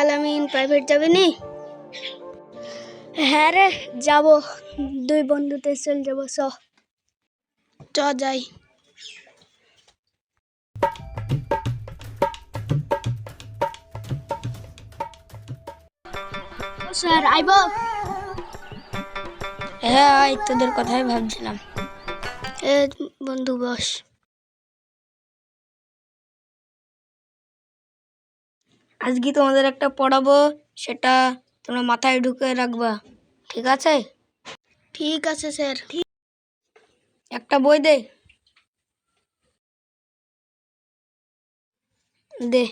আলামিন প্রাইভেট যাবি নি? হ্যাঁ রে যাব, দুই বন্ধুতে চল যাব। চ যাই। স্যার আইব? হ্যাঁ, তোদের কথাই ভাবছিলাম। এ বন্ধু বস। আজকে তোমাদের একটা পড়াবো, সেটা তোমরা মাথায় ঢুকে রাখবা, ঠিক আছে? ঠিক আছে স্যার। একটা বই দে। দে।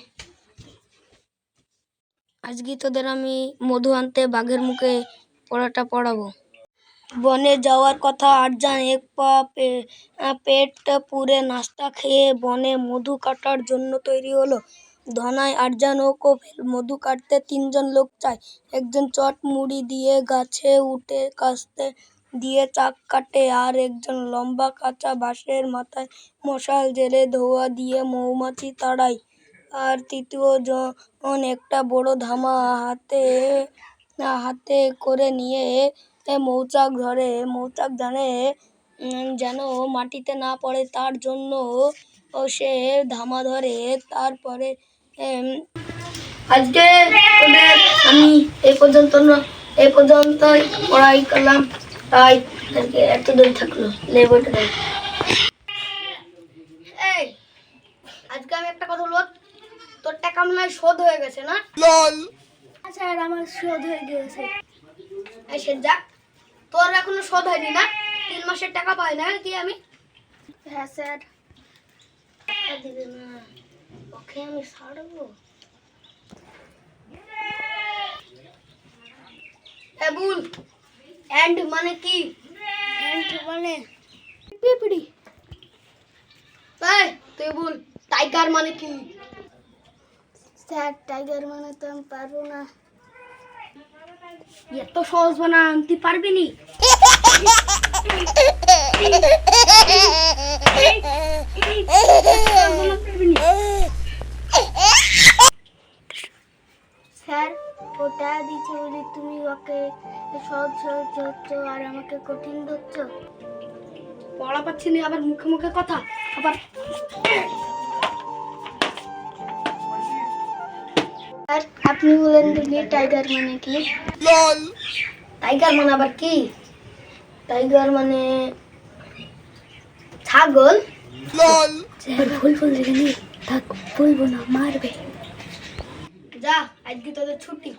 আজকে তোদের আমি মধু আনতে বাঘের মুখে পড়াটা পড়াবো। বনে যাওয়ার কথা আটজন, এক পা পেট পুরে নাস্তা খেয়ে বনে মধু কাটার জন্য তৈরি হলো। ধনায় আটজন ও কপিল। মধু কাটতে 3 জন লোক চাই। একজন চট মুড়ি দিয়ে গাছে উঠে কাস্তে দিয়ে চাক কাটে, আর একজন লম্বা কাঁচা বাঁশের মাথায় মশাল জেলে ধোঁয়া দিয়ে মৌমাছি তাড়ায়। আর তৃতীয় জন একটা বড় ধামা হাতে করে নিয়ে মৌচাক ধরে। মৌচাক জানে যেন মাটিতে না পড়ে, তার জন্য সে ধামা ধরে। তারপরে আজকে তোদের আমি এই পর্যন্তই পড়াই করলাম, তাই আজকে এত দূর থাকলো। লেবুটা দেখ। এই আজকে আমি একটা কথা বলবো, তোর টাকা মনে হয় শোধ হয়ে গেছে না? স্যার আমার শোধ হয়ে গিয়েছে। এই সে যাক, তোর এখনো শোধ হয়নি না? 3 মাসের টাকা পাই না কি আমি? হ্যাঁ স্যার। টাকা দিবে না, ওকে আমি ছাড়বো? বুল এন্ড মানে কি? এন্ড মানে পিপড়ি। এই তুই বল টাইগার মানে কি? স্যার টাইগার মানে তো আমি পারবো না। এত সহজ বানা তুই পারবি নি? স্যার ওটা দিচ্ছে বলি তুমি ওকে সহজ সহজ ধরছ আর আমাকে কঠিন ধরছ। পড়া পাচ্ছি না, আবার মুখে মুখে কথা। আবার আর আপনি বলেন দিলি টাইগার মানে কি? টাইগার মানে আবার কি? টাইগার মানে ছাগল। স্যার ভুল বললি, থাক বলবো না, মারবে। যা, আজকে তোদের ছুটি।